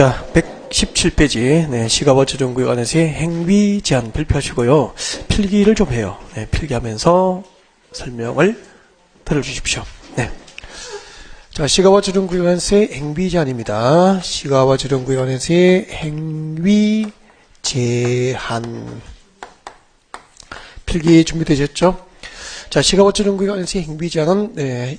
자, 117페이지, 네, 시가와 조정구역 안에서의 행위 제한 발표하시고요. 필기를 좀 해요. 네, 필기하면서 설명을 들어주십시오. 네. 자, 시가와 조정구역 안에서의 행위 제한입니다. 시가와 조정구역 안에서의 행위 제한. 필기 준비되셨죠? 자, 시가와 조정구역 안에서의 행위 제한은, 네,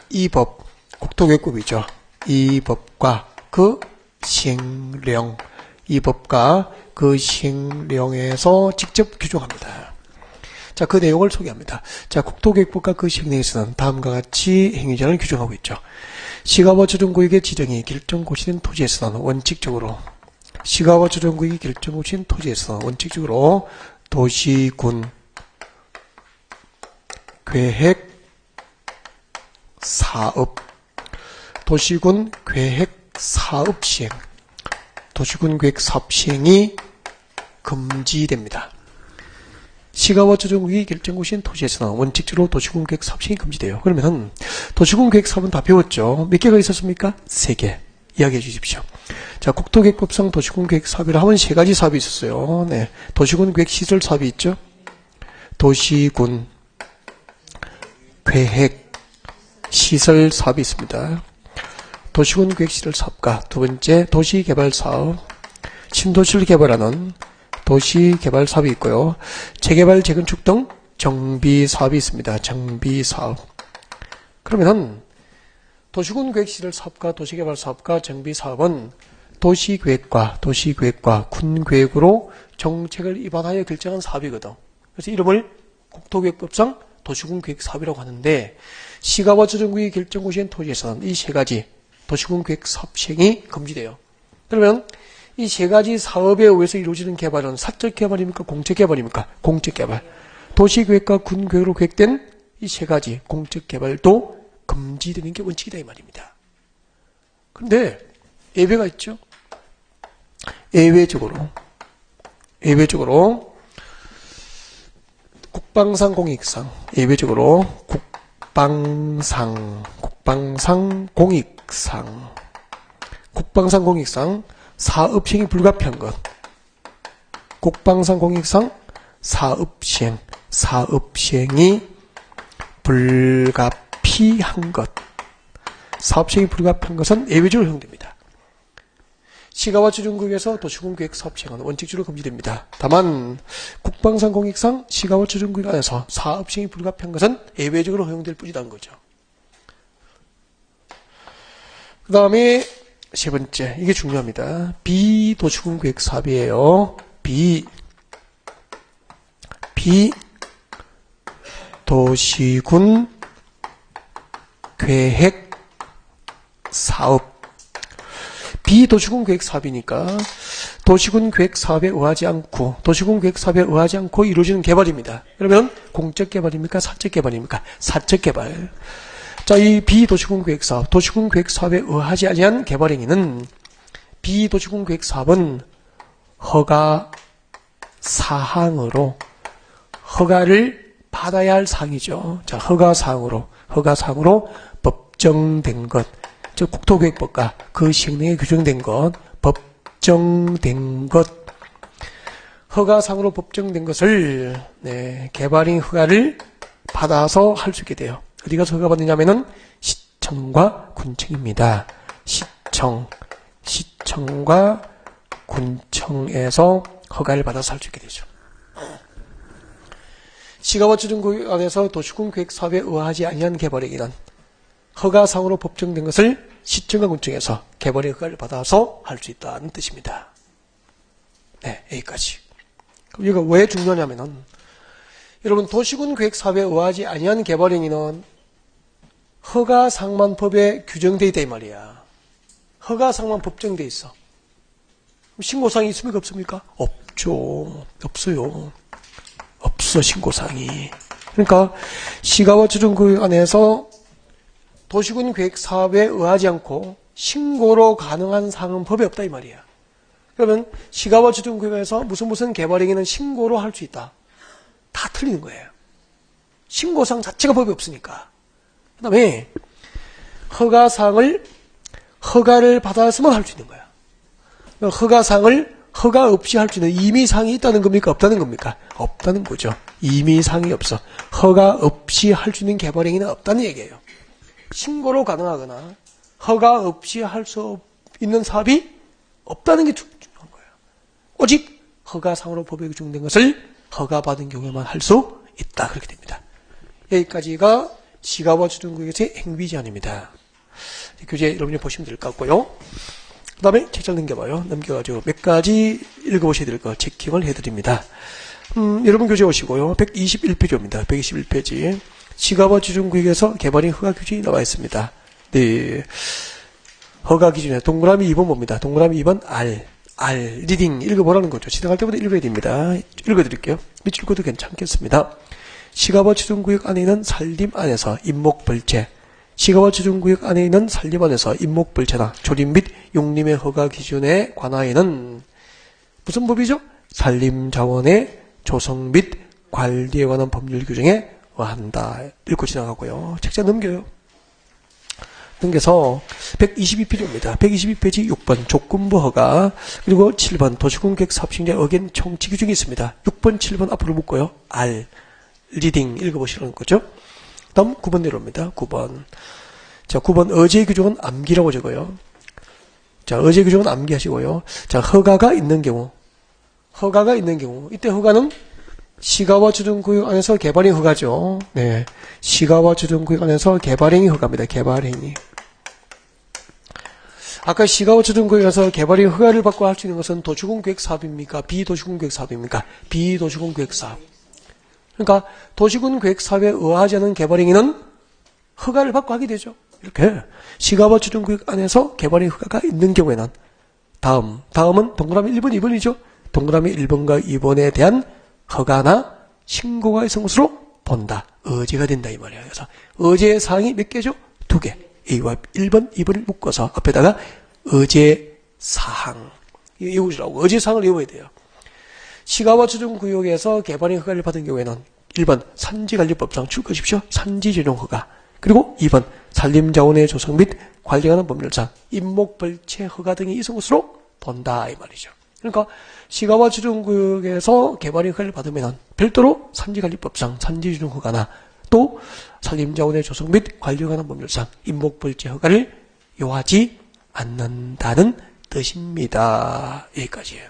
이 법, 국토교육법이죠. 이 법과 그 시행령, 이 법과 그 시행령에서 직접 규정합니다. 자, 그 내용을 소개합니다. 자, 국토교육법과 그 시행령에서는 다음과 같이 행위제한을 규정하고 있죠. 시가와 조정구역의 지정이 결정고시된 토지에서는 원칙적으로, 시가와 조정구역이 결정고시된 토지에서는 원칙적으로 도시군 계획 사업, 도시군 계획 사업 시행, 도시군 계획 사업 시행이 금지됩니다. 시가와 조정구역이 결정고시인 토지에서는 원칙적으로 도시군 계획 사업 시행이 금지돼요. 그러면은 도시군 계획 사업은 다 배웠죠. 몇 개가 있었습니까? 3개. 이야기해 주십시오. 자, 국토계획법상 도시군 계획 사업이라 하면 3가지 사업이 있었어요. 네, 도시군 계획 시설 사업이 있죠. 도시군 계획 시설 사업이 있습니다. 도시군 계획시설 사업과 두 번째 도시개발 사업, 신도시를 개발하는 도시개발 사업이 있고요. 재개발, 재건축 등 정비 사업이 있습니다. 정비 사업. 그러면은 도시군 계획시설 사업과 도시개발 사업과 정비 사업은 도시계획과 군계획으로 정책을 입안하여 결정한 사업이거든. 그래서 이름을 국토계획법상 도시군 계획 사업이라고 하는데, 시가와 조정구역이 결정고시인 토지에서는 이 3가지 도시군 계획 사업 시행이 금지돼요. 그러면 이 3가지 사업에 의해서 이루어지는 개발은 사적 개발입니까? 공적 개발입니까? 공적 개발. 도시계획과 군계획으로 계획된 이 3가지 공적 개발도 금지되는 게 원칙이다 이 말입니다. 그런데 예외가 있죠. 예외적으로 국방상 공익상, 예외적으로 국방상 공익상 사업 시행이 불가피한 것. 국방상 공익상 사업 시행이 불가피한 것. 사업 시행이 불가피한 것은 예외적으로 허용됩니다. 시가와 조정구역에서 도시군 계획 사업 시행은 원칙적으로 금지됩니다. 다만 국방상 공익상 시가와 조정구역 안에서 사업 시행이 불가피한 것은 예외적으로 허용될 뿐이라는 거죠. 그 다음에 세 번째, 이게 중요합니다. 비도시군 계획 사업이에요. 비도시군 계획 사업. 비도시군 계획 사업이니까 도시군 계획 사업에 의하지 않고 이루어지는 개발입니다. 그러면 공적 개발입니까? 사적 개발입니까? 사적 개발. 자, 이 비도시군 계획 사업, 도시군 계획 사업에 의하지 아니한 개발 행위는, 비도시군 계획 사업은 허가 사항으로, 허가를 받아야 할 사항이죠. 자, 허가 사항으로 법정된 것, 즉 국토계획법과 그 시행령에 규정된 것, 법정된 것, 허가상으로 법정된 것을, 네, 개발행 허가를 받아서 할 수 있게 돼요. 어디 가서 허가 받느냐면은 시청과 군청입니다. 시청과 군청에서 허가를 받아서 할 수 있게 되죠. 시가와 조정구역 안에서 도시군 계획 사업에 의하지 아니한 개발행위는 허가상으로 법정된 것을 시청과 군청에서 개발의 허가를 받아서 할 수 있다는 뜻입니다. 네, 여기까지. 그럼 이거 왜 중요하냐면은, 여러분, 도시군 계획 사업에 의하지 아니한 개발행위는 허가상만 법에 규정되어 있다 이 말이야. 허가상만 법정되어 있어. 신고사항이 있습니까? 없습니까? 없죠. 없어요. 없어, 신고사항이. 그러니까 시가와 조정구역 안에서 도시군 계획 사업에 의하지 않고 신고로 가능한 사항은 법에 없다 이 말이야. 그러면 시가와 조정구역에서 무슨 개발행위는 신고로 할 수 있다. 다 틀리는 거예요. 신고사항 자체가 법에 없으니까. 그 다음에 허가사항을 허가를 받았으면 할 수 있는 거야. 허가상을 허가 없이 할 수 있는 임의상이 있다는 겁니까? 없다는 겁니까? 없다는 거죠. 임의상이 없어. 허가 없이 할 수 있는 개발행위는 없다는 얘기예요. 신고로 가능하거나 허가 없이 할 수 있는 사업이 없다는 게 중요한 거예요. 오직 허가상으로 법에 규정된 것을 허가받은 경우에만 할 수 있다. 그렇게 됩니다. 여기까지가 시가와 주둔구역에서의 행위 제한입니다. 교재 여러분이 보시면 될 것 같고요. 그 다음에 책장 넘겨봐요. 넘겨가지고 몇 가지 읽어보셔야 될 거 체킹을 해드립니다. 여러분 교재 오시고요. 121페이지입니다. 121페이지. 시가와 주둔구역에서 개발인 허가 규정이 나와 있습니다. 네. 허가 기준에 동그라미 2번 봅니다. 동그라미 2번 R. 리딩 읽어보라는 거죠. 지나갈 때마다 읽어야 됩니다. 읽어드릴게요. 밑줄 것도 괜찮겠습니다. 시가와 주둔구역 안에 있는 산림 안에서 임목벌채. 시가와 주둔구역 안에 있는 산림 안에서 임목벌채나 조림 및 용림의 허가 기준에 관하여는 무슨 법이죠? 산림자원의 조성 및 관리에 관한 법률 규정에 의한다. 읽고 지나가고요. 책자 넘겨요. 넘겨서 122페이지입니다. 122페이지 6번 조건부 허가 그리고 7번 도시공격 사업시행자 의견 청취 규정이 있습니다. 6번, 7번 앞으로 묶고요. R. 리딩 읽어보시라는 거죠. 다음 9번 내려옵니다. 9번. 자, 9번 어제 규정은 암기라고 적어요. 자, 어제 규정은 암기하시고요. 자, 허가가 있는 경우. 이때 허가는 시가와 주둔구역 안에서 개발행위 허가죠. 네. 시가와 주둔구역 안에서 개발행위 허가입니다. 개발행위. 아까 시가와 주둔구역에서 개발행위 허가를 받고 할 수 있는 것은 도시공구역 사업입니까? 비도시공구역 사업입니까? 비도시공구역 사업. 그러니까 도시군계획 사업에 의하지 않은 개발행위는 허가를 받고 하게 되죠. 이렇게 시가와 주둔구역 안에서 개발행위 허가가 있는 경우에는 다음은 동그라미 1번, 2번이죠. 동그라미 1번과 2번에 대한 허가나 신고가 있은 것으로 본다. 의제가 된다 이 말이에요. 그래서 의제 사항이 몇 개죠? 2개. A와 1번, 2번을 묶어서 앞에다가 의제 사항 외우시라고. 의제 사항을 외워야 돼요. 시가와 주둔구역에서 개발행위 허가를 받은 경우에는 1번 산지관리법상 출거십시오. 산지조정 허가. 그리고 2번 산림자원의 조성 및 관리에 관한 법률상 임목벌채 허가 등이 있은 것으로 본다 이 말이죠. 그러니까 시가와 주둔구역에서 개발행위 허가를 받으면 별도로 산지관리법상 산지조정 허가나 또 산림자원의 조성 및 관리에 관한 법률상 임목벌채 허가를 요하지 않는다는 뜻입니다. 여기까지예요.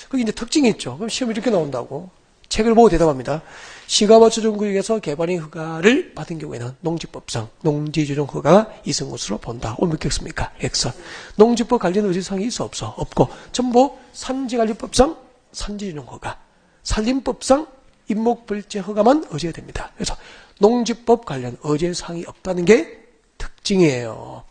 거기 이제 특징이 있죠. 그럼 시험이 이렇게 나온다고. 책을 보고 대답합니다. 시가와 주둔구역에서 개발행위 허가를 받은 경우에는 농지법상 농지조정 허가가 있은 것으로 본다. 오늘 몇 개 씁니까? X. 농지법 관련 의제사항이 있어 없어? 없고 전부 산지관리법상 산지조정 허가, 산림법상 임목벌채 허가만 의제가 됩니다. 그래서 농지법 관련 의제사항이 없다는 게 특징이에요.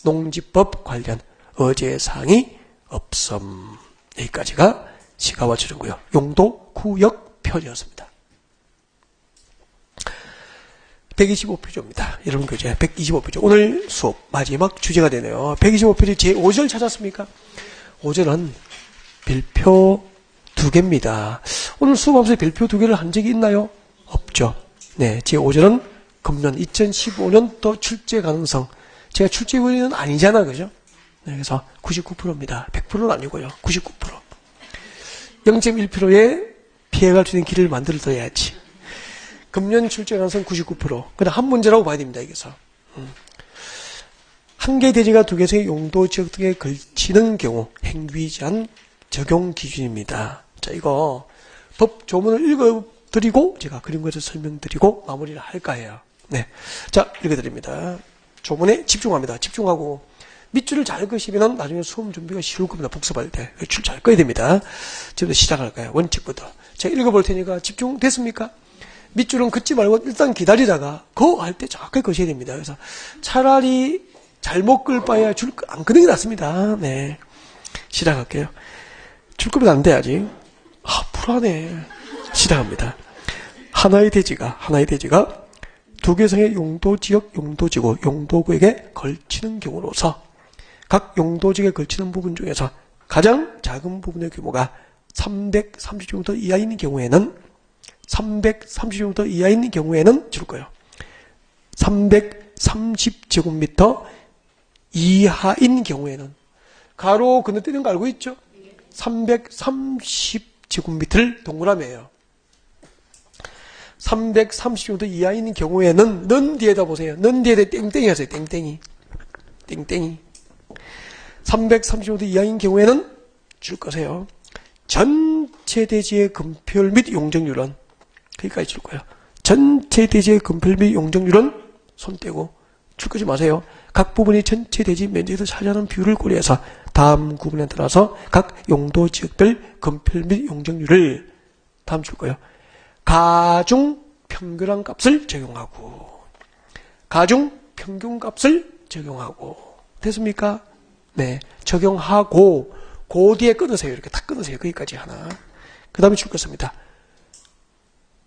농지법 관련 의제사항이 없음. 여기까지가 시가와 주둔구역 용도 구역 표현이었습니다. 125페이지입니다. 여러분 교재 125페이지. 오늘 수업 마지막 주제가 되네요. 125페이지 제5절 찾았습니까? 5절은 별표 2개입니다. 오늘 수업하면서 별표 2개를 한 적이 있나요? 없죠. 네, 제5절은 금년 2015년도 출제 가능성. 제가 출제위원은 아니잖아, 그죠? 네, 그래서 99%입니다. 100%는 아니고요. 99%. 0.1%의 피해갈 수 있는 길을 만들어둬야지. 금년 출제 가능성 99%. 그냥 한 문제라고 봐야 됩니다, 여기서. 한 개 대지가 두 개의 용도 지역 등에 걸치는 경우 행위 제한 적용 기준입니다. 자, 이거 법 조문을 읽어드리고 제가 그림 그려서 설명드리고 마무리를 할까 해요. 네. 자, 읽어드립니다. 조문에 집중합니다. 집중하고 밑줄을 잘 그시면 나중에 수험 준비가 쉬울 겁니다. 복습할 때. 줄 잘 꺼야 됩니다. 지금부터 시작할까요? 원칙부터. 제가 읽어볼 테니까 집중됐습니까? 밑줄은 긋지 말고 일단 기다리다가 거 할 때 정확하게 거셔야 됩니다. 그래서 차라리 잘못 끌 바에야 줄 안 끄는 게 낫습니다. 네. 시작할게요. 줄 끄면 안 돼, 아직. 불안해. 시작합니다. 하나의 대지가 두 개성의 용도지역, 용도지구, 용도구역에 걸치는 경우로서 각 용도지역에 걸치는 부분 중에서 가장 작은 부분의 규모가 330제곱미터 이하인 경우에는 330제곱미터 이하인 경우에는 줄 거예요. 330제곱미터 이하인 경우에는 가로 건너뛰는 거 알고 있죠? 330제곱미터를 동그라미예요. 330제곱미터 이하인 경우에는 는 뒤에다 보세요. 는 뒤에다 땡땡이 하세요. 땡땡이. 330제곱미터 이하인 경우에는 줄 거세요. 전체 대지의 금표율 및 용적률은 거기까지 줄 거예요. 전체 대지의 금표율 및 용적률은 손 떼고 줄 거지 마세요. 각 부분이 전체 대지 면적에서 차지하는 비율을 고려해서 다음 구분에 따라서 각 용도 지역별 금표율 및 용적률을 다음 줄 거예요. 가중 평균한 값을 적용하고 가중 평균값을 적용하고 됐습니까? 네, 적용하고 그 뒤에 끊으세요. 이렇게 다 끊으세요. 거기까지 하나. 그 다음에 줄 것입니다.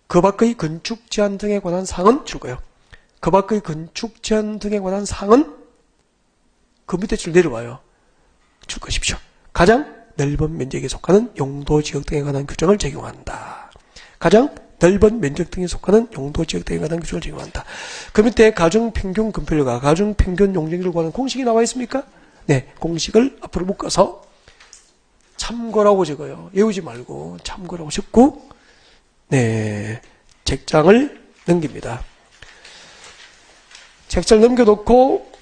그 밖의 건축 제한 등에 관한 사항은 줄 거예요. 그 밖의 건축 제한 등에 관한 사항은 그 밑에 줄 내려와요. 줄 것이십시오. 가장 넓은 면적에 속하는 용도 지역 등에 관한 규정을 적용한다. 가장 넓은 면적 등에 속하는 용도 지역 등에 관한 규정을 적용한다. 그 밑에 가중 평균 금표율과 가중 평균 용적률을 구하는 공식이 나와 있습니까? 네, 공식을 앞으로 묶어서 참고라고 적어요. 외우지 말고 참고라고 적고 네, 책장을 넘깁니다. 책장을 넘겨놓고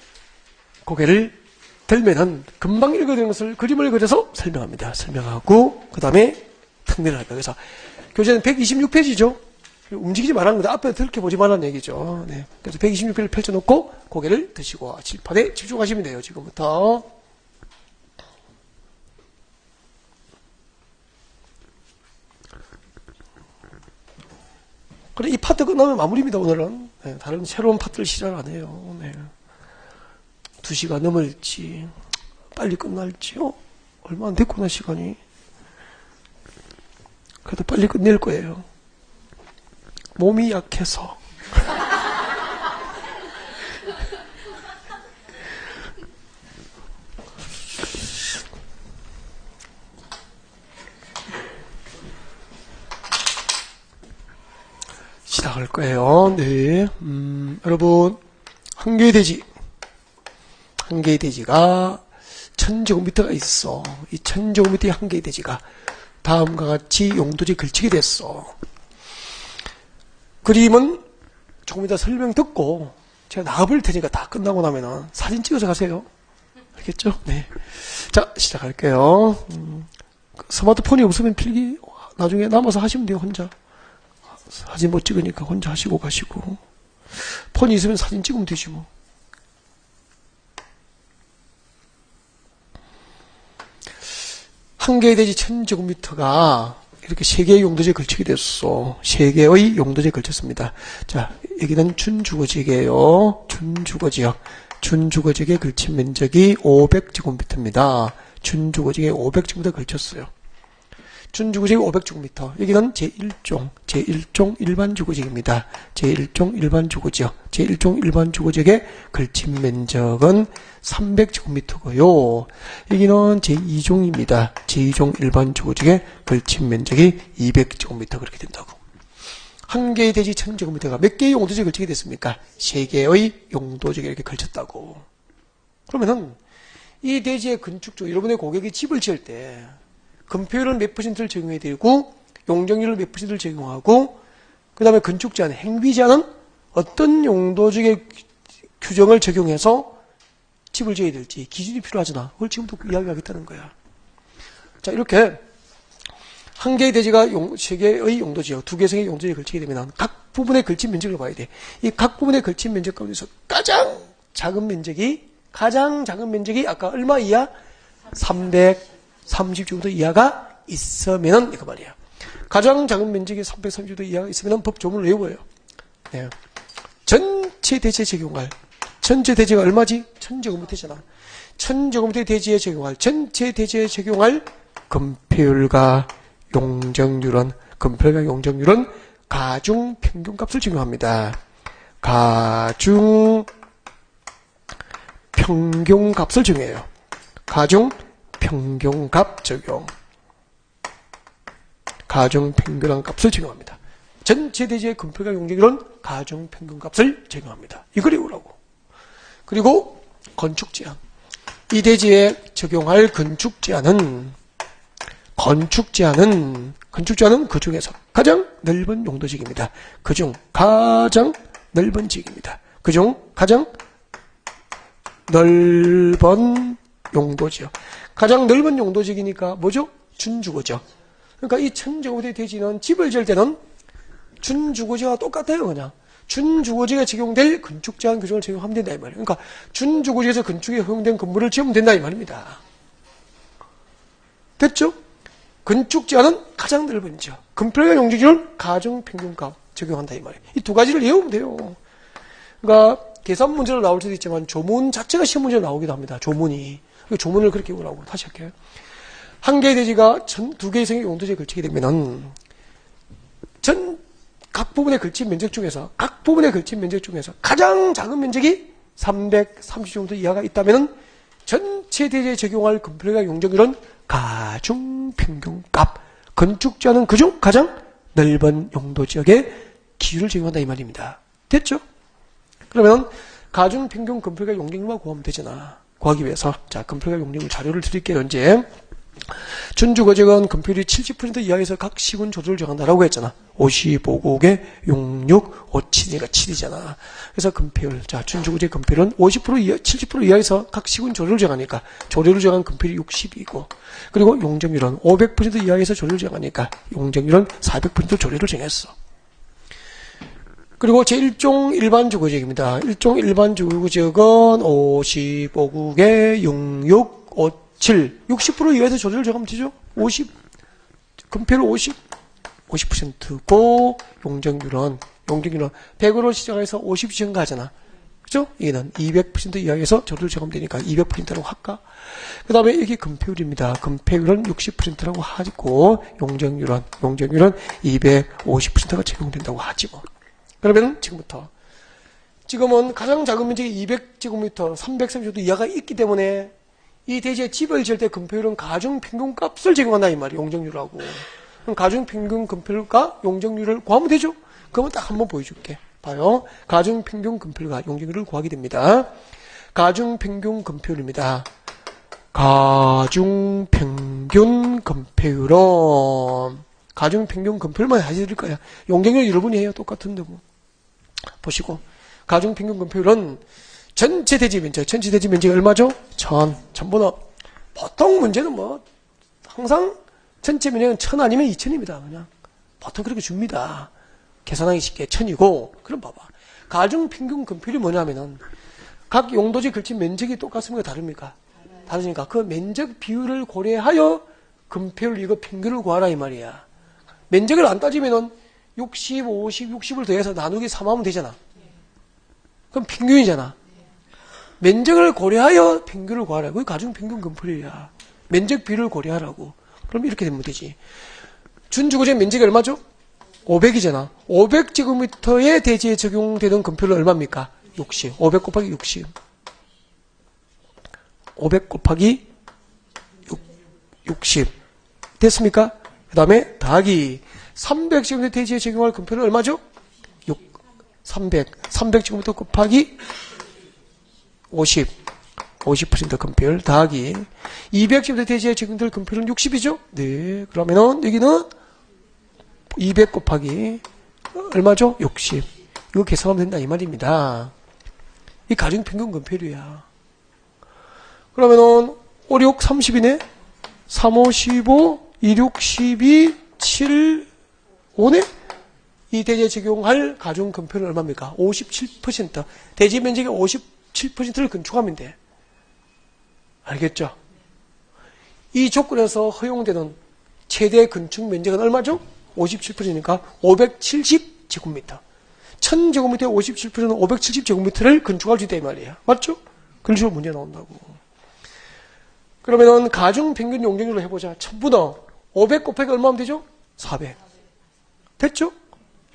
고개를 들면은 금방 읽어야 것을 그림을 그려서 설명합니다. 설명하고 그 다음에 특례를 할 거예요. 그래서 교재는 126페이지죠. 움직이지 말라는 거다. 앞에 들켜 보지 말라는 얘기죠. 네. 그래서 126페이지를 펼쳐놓고 고개를 드시고 칠판에 집중하시면 돼요. 지금부터. 그래, 이 파트 끝나면 마무리입니다, 오늘은. 네, 다른 새로운 파트를 시작 안 해요. 네. 2시간 넘을지, 빨리 끝날지, 얼마 안 됐구나, 시간이. 그래도 빨리 끝낼 거예요. 몸이 약해서. 시작할 거예요. 네. 여러분, 한 개의 대지가 1000제곱미터가 있어. 이 1000제곱미터의 한 개의 대지가 다음과 같이 용도지에 걸치게 됐어. 그림은 조금 이따 설명 듣고 제가 나가볼 테니까 다 끝나고 나면은 사진 찍어서 가세요. 알겠죠? 네. 자, 시작할게요. 스마트폰이 없으면 필기 나중에 남아서 하시면 돼요, 혼자. 사진 못 찍으니까 혼자 하시고 가시고. 폰이 있으면 사진 찍으면 되지 뭐. 한 개의 대지 1000제곱미터가 이렇게 3개의 용도지에 걸치게 됐어. 3개의 용도지에 걸쳤습니다. 자, 여기는 준주거지역이에요. 준주거지역. 준주거지역에 걸친 면적이 500제곱미터입니다. 준주거지역에 500제곱미터 걸쳤어요. 준주거지역 500제곱미터. 여기는 제1종 일반 주거지역입니다. 제1종 일반 주거지역. 제1종 일반 주거지역에 걸친 면적은 300제곱미터고요. 여기는 제2종입니다. 제2종 일반 주거지역에 걸친 면적이 200제곱미터 그렇게 된다고. 한 개의 대지 1000제곱미터가 몇 개의 용도지역에 걸치게 됐습니까? 3개의 용도지역에 이렇게 걸쳤다고. 그러면은 이 대지의 건축주, 여러분의 고객이 집을 지을 때 금표율은 몇 %를 적용해야 되고 용적률을 몇 %를 적용하고 그 다음에 건축 제한, 행위 제한은 어떤 용도지역의 규정을 적용해서 집을 지어야 될지 기준이 필요하잖아. 그걸 지금부터 이야기하겠다는 거야. 자, 이렇게 한 개의 대지가 3개의 용도지역, 2개의 용도지역에 걸치게 되면 각 부분에 걸친 면적을 봐야 돼. 이 각 부분에 걸친 면적 가운데서 가장 작은 면적이 아까 얼마 이하? 330제곱미터 이하가 있으면은 이거 말이야. 가장 작은 면적이 330제곱미터 이하가 있으면 법 조문을 외워요. 네. 전체 대지에 적용할 전체 대지가 얼마지? 1000제곱미터잖아. 1000제곱미터 대지에 적용할 전체 대지에 적용할 건폐율과 용적률은 가중 평균값을 적용합니다. 가중 평균값을 적용해요. 가중 평균값 적용. 가중 평균한 값을 적용합니다. 전체 대지의 건폐율과 용적률은 가중 평균값을 적용합니다. 이걸 외우라고. 그리고 건축 제한. 이 대지에 적용할 건축 제한은 그 중에서 가장 넓은 용도지역입니다. 그중 가장 넓은 지역입니다. 그중 가장 넓은 용도지역. 가장 넓은 용도지역이니까 뭐죠? 준주거죠. 그러니까 이 1000제곱미터의 대지는 집을 지을 때는 준주거지와 똑같아요, 그냥. 준주거지에 적용될 건축 제한 규정을 적용하면 된다 이 말이에요. 그러니까 준주거지에서 건축에 허용된 건물을 지으면 된다 이 말입니다. 됐죠? 건축 제한은 가장 넓은 지역. 건폐율과 용적률은 가정평균값 적용한다 이 말이에요. 이 두 가지를 외우면 돼요. 그러니까 계산 문제로 나올 수도 있지만 조문 자체가 시험 문제로 나오기도 합니다. 조문이. 조문을 그렇게 외우라고. 다시 할게요. 한 개의 대지가 두 개의 이상의 용도지에 걸치게 되면은 각 부분에 걸친 면적 중에서 가장 작은 면적이 330제곱미터 이하가 있다면은 전체 대지에 적용할 건폐율과 용적률은 가중평균값, 건축 제한은 그중 가장 넓은 용도지역의 기준을 적용한다 이 말입니다. 됐죠? 그러면 가중평균 건폐율과 용적률만 구하면 되잖아. 구하기 위해서 자 건폐율과 용적률 자료를 드릴게요. 이제 준주거지역은 건폐율이 70% 이하에서 각 시군 조절을 정한다라고 했잖아. 55국에 66, 57이니까 7이잖아. 그래서 건폐율, 자 준주거지역 건폐율은 50% 이하, 70% 이하에서 각 시군 조절을 정하니까 조절을 정한 건폐율이 60이고, 그리고 용적률은 500% 이하에서 조절을 정하니까 용적률은 400% 조절을 정했어. 그리고 제1종 일반주거지역입니다. 1종 일반주거지역은 55국에 66, 60% 이하에서 조절을 정하면 되죠? 50%고, 용적률은 100으로 시작해서 50 증가하잖아. 그죠? 이게는 200% 이하에서 조절을 정하면 되니까 200%라고 할까? 그 다음에 이게 건폐율입니다. 건폐율은 60%라고 하고, 용적률은 250%가 적용된다고 하지 뭐. 그러면 지금은 가장 작은 면적이 200제곱미터, 330제곱미터 이하가 있기 때문에 이 대지에 집을 지을 때 건폐율은 가중평균값을 적용한다 이 말이에요. 용적률하고. 그럼 가중평균 건폐율과 용적률을 구하면 되죠? 그러면 딱 한번 보여줄게. 봐요. 가중평균 건폐율과 용적률을 구하게 됩니다. 가중평균 건폐율입니다. 가중평균 건폐율은 가중평균 건폐율만 하실 거야. 용적률 여러분이 해요. 똑같은데 뭐. 보시고 가중평균 건폐율은 전체 대지 면적이 얼마죠? 1000분의 보통 문제는 뭐 항상 전체 면적은 1000 아니면 2000입니다. 그냥 보통 그렇게 줍니다. 계산하기 쉽게 1000이고, 그럼 봐봐. 가중평균 건폐율이 뭐냐면은 각 용도지에 걸친 면적이 똑같습니까? 다릅니까? 다르니까 그 면적 비율을 고려하여 건폐율 이거 평균을 구하라 이 말이야. 면적을 안 따지면은 60, 50, 60을 더해서 나누기 3하면 되잖아. 그럼 평균이잖아. 면적을 고려하여 평균을 구하라. 그게 가중평균 건폐율이야. 면적 비율을 고려하라고. 그럼 이렇게 되면 되지. 준주거지역 면적이 얼마죠? 500이잖아. 500제곱미터의 대지에 적용되는 건폐율은 얼마입니까? 60. 500 곱하기 60. 500 곱하기 60. 됐습니까? 그 다음에 더하기 300제곱미터 대지에 적용할 건폐율은 얼마죠? 300제곱미터 곱하기 50. 50% 건폐율 더하기 200제곱미터 대지에 적용될 건폐율은 60이죠? 네. 그러면은 여기는 200 곱하기 얼마죠? 60. 이거 계산하면 된다 이 말입니다. 이 가중평균 건폐율이야. 그러면은 5, 6, 30이네? 3, 5, 15, 2, 6, 12, 7, 5네? 이 대지에 적용할 가중 건폐율은 얼마입니까? 57%. 대지 면적의 57%를 건축하면 돼. 알겠죠? 이 조건에서 허용되는 최대 건축 면적은 얼마죠? 57%니까 570제곱미터. 1000제곱미터의 57%는 570제곱미터를 건축할 수 있다 이 말이에야. 맞죠? 그런 식으로 문제 나온다고. 그러면은 가중평균 용적률로 해보자. 1000분의 500 곱하기 얼마면 되죠? 400. 됐죠?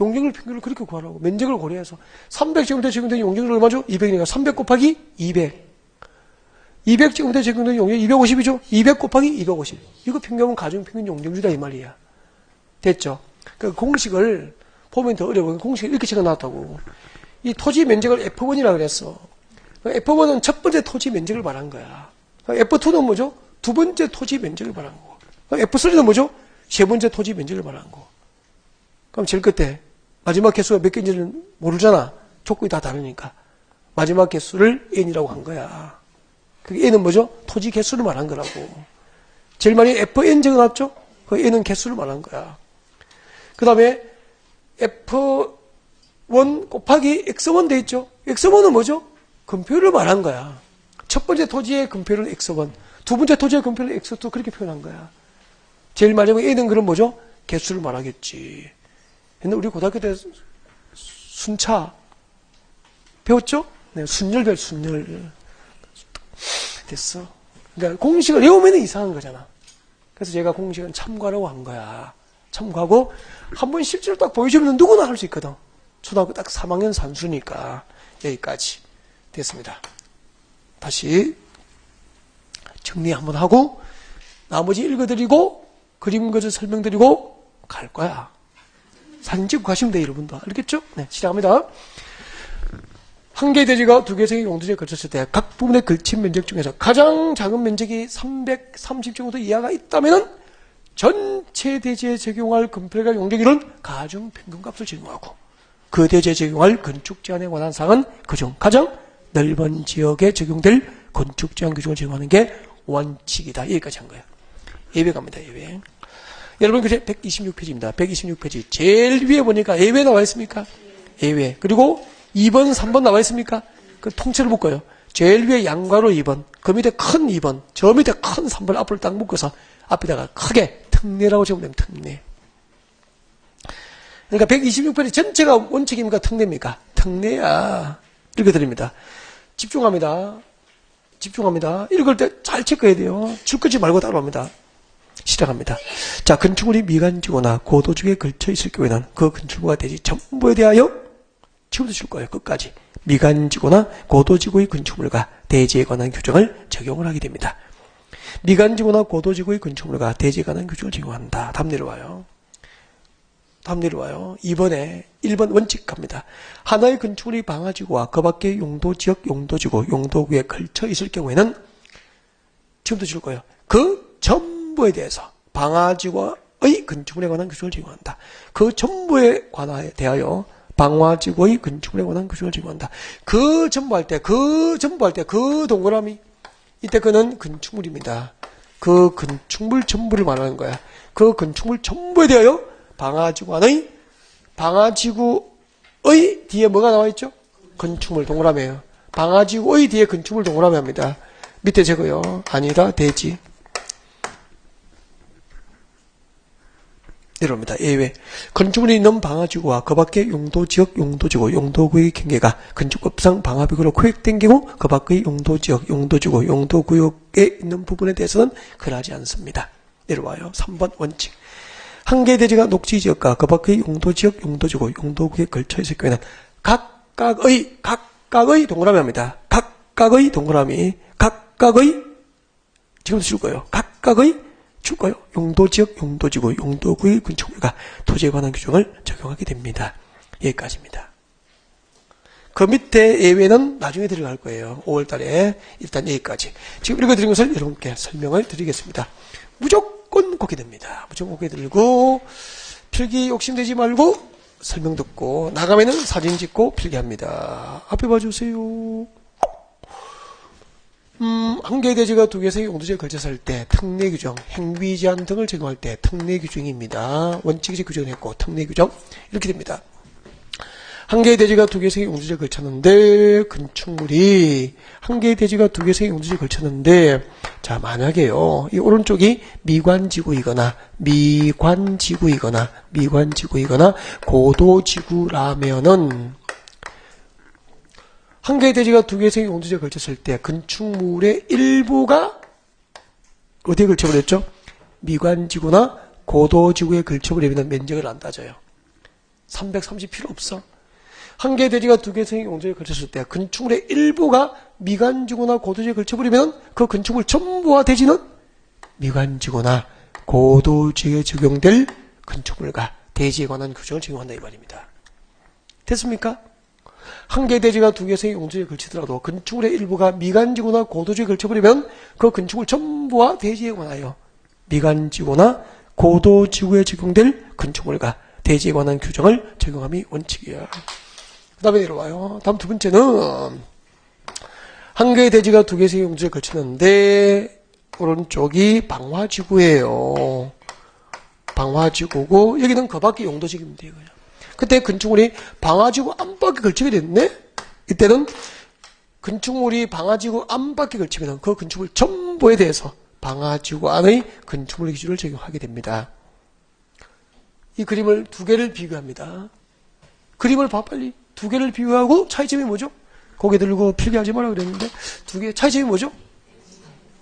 용적률 평균을 그렇게 구하라고. 면적을 고려해서. 300제곱미터 적용된 용적률 얼마죠? 200이니까 300 곱하기 200. 200제곱미터 적용된 용적률 250이죠? 200 곱하기 250. 이거 평균은 가중평균 용적률이다 이 말이야. 됐죠? 그 공식을 보면 더 어려워. 공식을 이렇게 적어놨다고. 이 토지 면적을 F1이라고 그랬어. F1은 첫 번째 토지 면적을 말한 거야. F2는 뭐죠? 두 번째 토지 면적을 말하는 거고. F3는 뭐죠? 세 번째 토지 면적을 말하는 거고. 그럼 제일 끝에 마지막 개수가 몇 개인지는 모르잖아. 조건이 다 다르니까. 마지막 개수를 n이라고 한 거야. 그게 n은 뭐죠? 토지 개수를 말한 거라고. 제일 많이 fn 적어놨죠? 그 n은 개수를 말한 거야. 그 다음에 f1 곱하기 x1 돼 있죠? x1은 뭐죠? 근표를 말한 거야. 첫 번째 토지의 근표는 x1, 두 번째 토지의 근표는 x2 그렇게 표현한 거야. 제일 마지막에 n은 그럼 뭐죠? 개수를 말하겠지. 근데 우리 고등학교 때 순차 배웠죠? 네, 순열별 순열 됐어. 그러니까 공식을 외우면 이상한 거잖아. 그래서 제가 공식은 참고하라고 한 거야. 참고하고 한번 실제로 딱 보여주면 누구나 할 수 있거든. 초등학교 딱 3학년 산수니까. 여기까지 됐습니다. 다시 정리 한번 하고 나머지 읽어드리고 그림 그려 설명드리고 갈 거야. 사진 찍고 가시면 돼, 여러분도. 알겠죠? 네, 시작합니다. 한 개의 대지가 두 개의 생의 용도지에 걸쳤을 때 각 부분의 걸친 면적 중에서 가장 작은 면적이 330제곱미터 이하가 있다면 전체 대지에 적용할 건폐가 용적률은 가중 평균값을 적용하고 그 대지에 적용할 건축 제한에 관한 사항은 그중 가장 넓은 지역에 적용될 건축 제한 규정을 적용하는 게 원칙이다. 여기까지 한 거예요. 예외 갑니다. 예외. 여러분 그제 126페이지입니다. 126페이지 제일 위에 보니까 예외 나와 있습니까? 예외. 그리고 2번, 3번 나와 있습니까? 그 통째로 묶어요. 제일 위에 양괄호 2번, 그 밑에 큰 2번, 저 밑에 큰 3번 앞을 딱 묶어서 앞에다가 크게 특례라고 적으면 됩니다. 특례. 그러니까 126페이지 전체가 원칙입니까? 특례입니까? 특례야. 읽어드립니다. 집중합니다. 집중합니다. 읽을 때 잘 체크해야 돼요. 줄 끄지 말고 따라옵니다. 시작합니다. 자, 건축물이 미관지구나 고도지구에 걸쳐 있을 경우에는 그 건축물과 대지 전부에 대하여 지금부터 줄 거예요. 끝까지. 미관지구나 고도지구의 건축물과 대지에 관한 규정을 적용을 하게 됩니다. 미관지구나 고도지구의 건축물과 대지에 관한 규정을 적용한다. 답 내려와요. 답 내려와요. 2번에 1번 원칙 갑니다. 하나의 건축물이 방화지구와 그 밖의 용도지역, 용도지구, 용도구에 걸쳐 있을 경우에는 지금부터 줄 거예요. 그 전부에 대해서 방화지구의 건축물에 관한 규정을 적용한다. 그 전부에 대하여 방화지구의 건축물에 관한 규정을 적용한다. 그 전부 할 때, 그 동그라미. 이때 그는 건축물입니다. 그 건축물 전부를 말하는 거야. 그 건축물 전부에 대하여 방화지구의 뒤에 뭐가 나와 있죠? 건축물 동그라미예요. 방화지구의 뒤에 건축물 동그라미 합니다. 밑에 적어요. 아니다, 대지. 내려옵니다. 예외. 건축물이 있는 방화지구와 그 밖의 용도지역, 용도지구, 용도구의 경계가 건축법상 방화벽으로 코획된 경우 그 밖의 용도지역, 용도지구, 용도구역에 있는 부분에 대해서는 그러하지 않습니다. 내려와요. 3번 원칙. 한 개의 대지가 녹지지역과 그 밖의 용도지역, 용도지구, 용도구에 걸쳐 있을 경우에는 각각의 동그라미 합니다. 각각의 동그라미, 각각의 지금 쓸 거예요. 각각의 줄 거예요. 용도지역, 용도지구, 용도구의 건축물과 토지에 관한 규정을 적용하게 됩니다. 여기까지입니다. 그 밑에 예외는 나중에 들어갈 거예요. 5월달에 일단 여기까지. 지금 읽어드린 것을 여러분께 설명을 드리겠습니다. 무조건 고개 듭니다. 무조건 고개 들고 필기 욕심내지 말고 설명 듣고 나가면은 사진 찍고 필기합니다. 앞에 봐주세요. 한 개의 대지가 두 개의 생의 용도지에 걸쳐서 할 때 특례 규정, 행위 제한 등을 적용할 때 특례 규정입니다. 원칙이 규정을 했고 특례 규정 이렇게 됩니다. 한 개의 대지가 두 개의 생의 용도지에 걸쳤는데 건축물이 한 개의 대지가 두 개의 생의 용도지에 걸쳤는데 자 만약에요 이 오른쪽이 미관지구이거나 고도지구라면은 한 개의 대지가 두 개의 생의 용도지에 걸쳤을 때 건축물의 일부가 어디에 걸쳐버렸죠? 미관지구나 고도지구에 걸쳐버리면 면적을 안 따져요. 330 필요 없어. 한 개의 대지가 두 개의 생의 용도지에 걸쳤을 때 건축물의 일부가 미관지구나 고도지구에 걸쳐버리면 그 건축물 전부와 대지는 미관지구나 고도지구에 적용될 건축물과 대지에 관한 규정을 적용한다 이 말입니다. 됐습니까? 한 개 대지가 두 개 이상의 용도지에 걸치더라도 건축물의 일부가 미간지구나 고도지에 걸쳐버리면 그 건축물 전부와 대지에 관하여 미간지구나 고도지구에 적용될 건축물과 대지에 관한 규정을 적용함이 원칙이야. 그 다음에 내려와요. 다음 두 번째는 한 개의 대지가 두 개 이상의 용도지에 걸치는데 오른쪽이 방화지구예요. 방화지구고 여기는 그 밖의 용도지구입니다. 이거야. 그때 건축물이 방화지구 안팎에 걸치게 됐네? 이때는 건축물이 방화지구 안팎에 걸치면 그 건축물 전부에 대해서 방화지구 안의 건축물 기준을 적용하게 됩니다. 이 그림을 두 개를 비교합니다. 그림을 봐 빨리. 두 개를 비교하고 차이점이 뭐죠? 고개 들고 필기하지 마라 그랬는데 두 개 차이점이 뭐죠?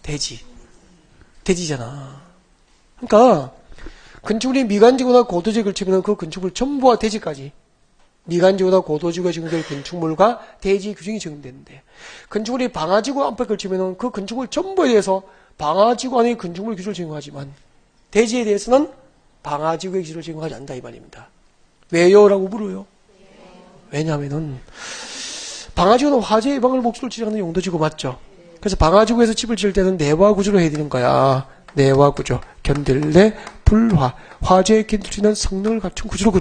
대지. 대지잖아. 그러니까 건축물이 미간지구나 고도지에 걸치면 그 건축물 전부와 대지까지 미간지구나 고도지구에 적용될 건축물과 대지 규정이 적용되는데 건축물이 방화지구 안팎에 걸치면 그 건축물 전부에 대해서 방화지구 안의 건축물 규정을 적용하지만 대지에 대해서는 방화지구의 기준을 적용하지 않는다 이 말입니다. 왜요? 라고 물어요. 왜냐하면은 방화지구는 화재 예방을 목적으로 지정하는 용도지구 맞죠? 그래서 방화지구에서 집을 지을 때는 내화 구조로 해야 되는 거야. 내화 구조, 견딜내, 불화, 화재에 견딜 수 있는 성능을 갖춘 구조로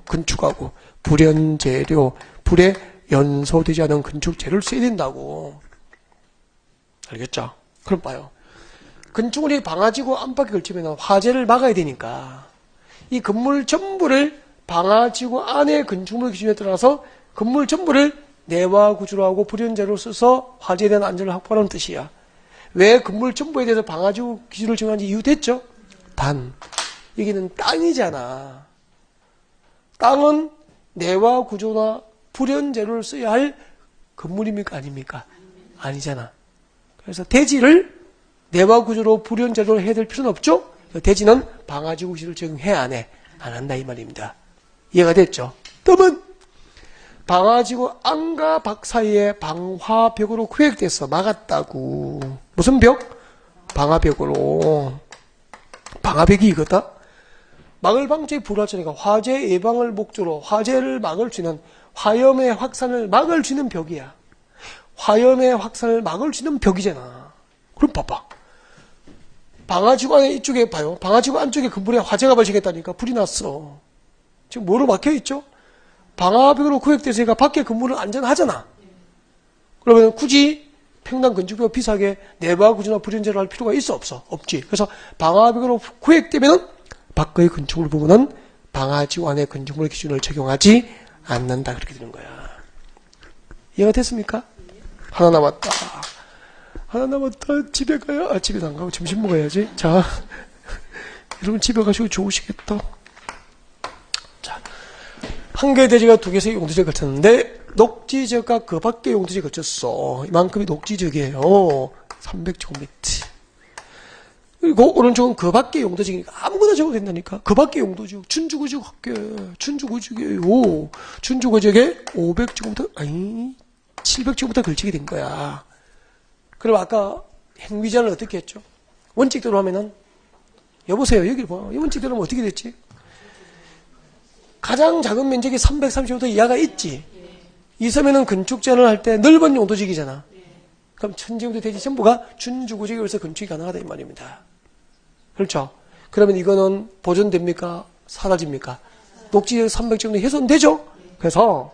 건축하고 불연 재료, 불에 연소되지 않은 건축 재료를 써야 된다고. 알겠죠? 그럼 봐요. 건축물이 방화지구 안팎에 걸치면 화재를 막아야 되니까 이 건물 전부를 방화지구 안의 건축물 기준에 따라서 건물 전부를 내화 구조로 하고 불연 재료로 써서 화재에 대한 안전을 확보하는 뜻이야. 왜 건물 전부에 대해서 방화지구 기준을 정한지 이유 됐죠? 단 여기는 땅이잖아. 땅은 내화 구조나 불연 재료를 써야 할 건물입니까? 아닙니까? 아니잖아. 그래서 대지를 내화 구조로 불연 재료로 해야 될 필요는 없죠? 대지는 방화지구 기준을 적용해 안 해? 안 한다 이 말입니다. 이해가 됐죠? 다음은 방화지구 안과 밖 사이에 방화벽으로 구획돼서 막았다고. 무슨 벽? 방화벽으로. 방화벽이 이거다? 막을 방지의 불화천이가 화재 예방을 목적으로 화재를 막을 수 있는 화염의 확산을 막을 수 있는 벽이야. 화염의 확산을 막을 수 있는 벽이잖아. 그럼 봐봐. 방화지구 안에 이쪽에 봐요. 방화지구 안쪽에 건물에 화재가 발생했다니까 불이 났어. 지금 뭐로 막혀있죠? 방화벽으로 구획돼서 밖에 건물은 안전하잖아. 그러면 굳이 평당 건축비가 비싸게 내화 구조나 불연제를 할 필요가 있어 없어? 없지. 그래서 방화벽으로 구획되면 밖의 건축물 부분은 방화지구 안의 건축물 기준을 적용하지 않는다. 그렇게 되는 거야. 이해가 됐습니까? 하나 남았다. 하나 남았다. 집에 가야. 집에도 안 가고 점심 먹어야지. 자, 여러분 집에 가시고 좋으시겠다. 자, 한 개의 대지가 두 개의 용도지에 걸쳤는데 녹지지역과 그 밖의 용도지에 걸쳤어. 이만큼이 녹지지역이에요. 300제곱미터. 그리고 오른쪽은 그 밖의 용도지역이니까 아무거나 적어도 된다니까. 그 밖의 용도지역. 춘주구지역 할게. 춘주구지역이에요. 춘주구지역에 500제곱미터 아니 700제곱미터 걸치게 된 거야. 그럼 아까 행위자를 어떻게 했죠? 원칙대로 하면은 여보세요. 여기 봐. 이 원칙대로 하면 어떻게 됐지? 가장 작은 면적이 330제곱미터 이하가 있지. 이 섬에는 건축 제한을 할 때 넓은 용도지역이잖아. 그럼 1000제곱미터 대지 전부가 준주구지역에서 건축이 가능하다 이 말입니다. 그렇죠? 그러면 이거는 보존됩니까? 사라집니까? 녹지지역 300제곱미터 훼손되죠? 그래서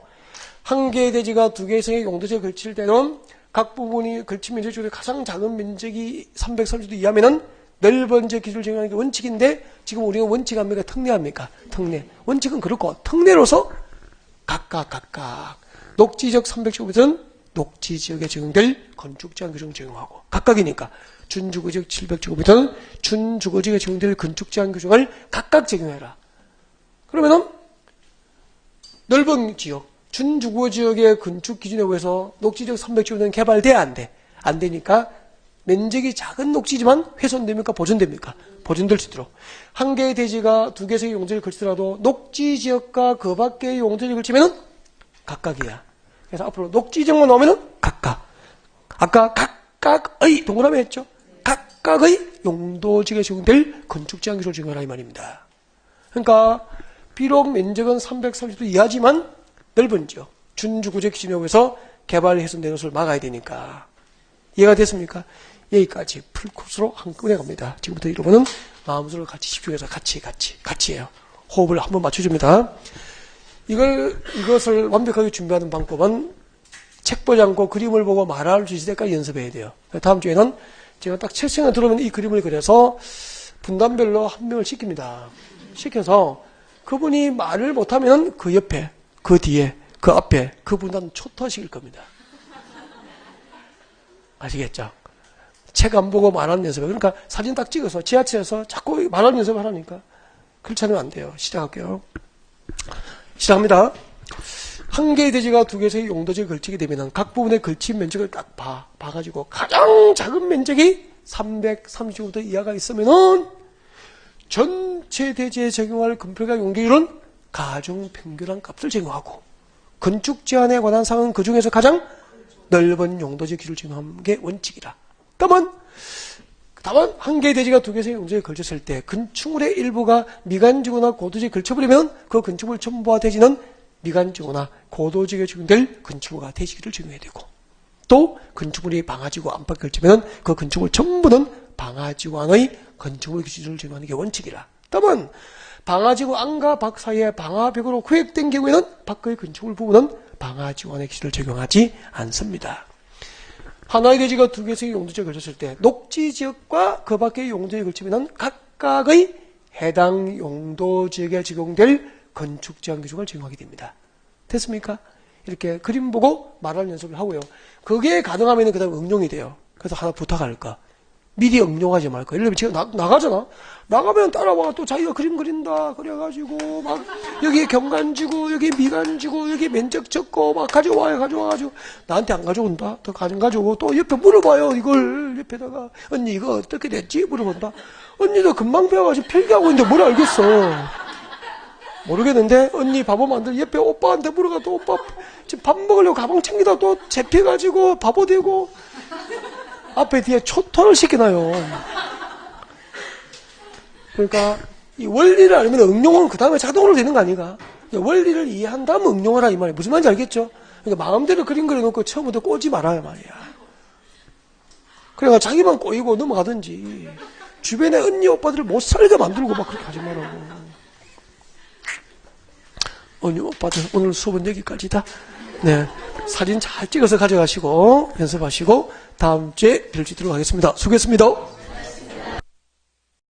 한 개의 대지가 두 개 이상의 용도지역에 걸칠 때는 각 부분이 걸친 면적 중에 가장 작은 면적이 330제곱미터 이하면은 넓은 지역 기준을 적용하는 게 원칙인데 지금 우리가 원칙합니까? 특례합니까? 특례. 원칙은 그렇고 특례로서 각각 녹지지역 300제곱미터는 녹지지역에 적용될 건축제한 규정을 적용하고 각각이니까 준주거지역 700제곱미터는 준주거지역에 적용될 건축제한 규정을 각각 적용해라. 그러면은 넓은 지역 준주거지역의 건축 기준에 의해서 녹지지역 300제곱미터는 개발돼야 안 돼? 안 되니까 면적이 작은 녹지지만 훼손됩니까? 보존됩니까? 보존될 수 있도록. 한 개의 대지가 두 개의 용도지역을 걸치더라도 녹지지역과 그 밖의 용도지역을 걸치면은 각각이야. 그래서 앞으로 녹지지역만 나오면은 각각. 아까 각각의 동그라미 했죠? 각각의 용도지역에 적용될 건축제한 규정을 적용하라 이 말입니다. 그러니까 비록 면적은 330도 이하지만 넓은 지역, 준주구적 진역에서 개발 훼손되는 것을 막아야 되니까. 이해가 됐습니까? 여기까지 풀코스로 한꺼번에 갑니다. 지금부터 여러분은 마음속으로 같이 집중해서 같이 해요. 호흡을 한번 맞춰줍니다. 이것을 완벽하게 준비하는 방법은 책 보지 않고 그림을 보고 말할 수 있을 때까지 연습해야 돼요. 다음 주에는 제가 딱 책상에 들어오면 이 그림을 그려서 분단별로 한 명을 시킵니다. 시켜서 그분이 말을 못하면 그 옆에, 그 뒤에, 그 앞에 그 분단 초토화시킬 겁니다. 아시겠죠? 책 안 보고 말하는 연습을. 그러니까 사진 딱 찍어서 지하철에서 자꾸 말하는 연습을 하라니까. 그렇지 않으면 안 돼요. 시작할게요. 시작합니다. 한 개의 대지가 두 개의 용도지에 걸치게 되면 각 부분의 걸친 면적을 딱 봐가지고 가장 작은 면적이 335m 이하가 있으면은 전체 대지에 적용할 건폐가 용적률은 가중평균한 값을 적용하고 건축 제한에 관한 사항은 그 중에서 가장 넓은 용도지 길을 적용하는 게 원칙이라. 다만 한 개의 대지가 두 개의 용도지에 걸쳤을 때 건축물의 일부가 미간지구나 고도지에 걸쳐버리면 그 건축물 전부와 대지는 미간지구나 고도지에 적용될 건축물과 대지기를 적용해야 되고, 또 건축물이 방화지구 안팎에 걸치면 그 건축물 전부는 방화지구 안의 건축물 기준을 적용하는 게 원칙이라. 다만 방화지구 안과 밖 사이에 방화벽으로 구획된 경우에는 밖의 건축물 부분은 방화지구 안의 기준을 적용하지 않습니다. 하나의 대지가 두 개의 용도지에 걸쳤을 때 녹지지역과 그 밖의 용도지에 걸치면 각각의 해당 용도지역에 적용될 건축제한 규정을 적용하게 됩니다. 됐습니까? 이렇게 그림 보고 말하는 연습을 하고요. 그게 가능하면 그 다음에 응용이 돼요. 그래서 하나 부탁할까? 미리 응용하지 말까? 예를 들면 제가 나가잖아? 나가면 따라와. 또 자기가 그림 그린다. 그래가지고 막 여기 경관지구, 여기 미간지구, 여기 면적 적고 막 가져와가지고 나한테 안 가져온다. 더 가져오고 또 옆에 물어봐요. 이걸 옆에다가 언니 이거 어떻게 됐지? 물어본다. 언니도 금방 배워가지고 필기하고 있는데 뭘 알겠어. 모르겠는데 언니 바보 만들 옆에 오빠한테 물어가 또 오빠 지금 밥 먹으려고 가방 챙기다 또 잡혀가지고 바보 되고 앞에 뒤에 초토를 시키나요. 그러니까 이 원리를 알면 응용은 그 다음에 자동으로 되는 거 아닌가. 원리를 이해한 다음 응용하라 이 말이에요. 무슨 말인지 알겠죠? 그러니까 마음대로 그림 그려놓고 처음부터 꼬지 말아야 말이야. 그러니까 자기만 꼬이고 넘어가든지 주변에 언니 오빠들을 못 살게 만들고 막 그렇게 하지 말라고. 언니 오빠들 오늘 수업은 여기까지다. 네, 사진 잘 찍어서 가져가시고 연습하시고 다음 주에 뵐 수 있도록 하겠습니다. 수고했습니다.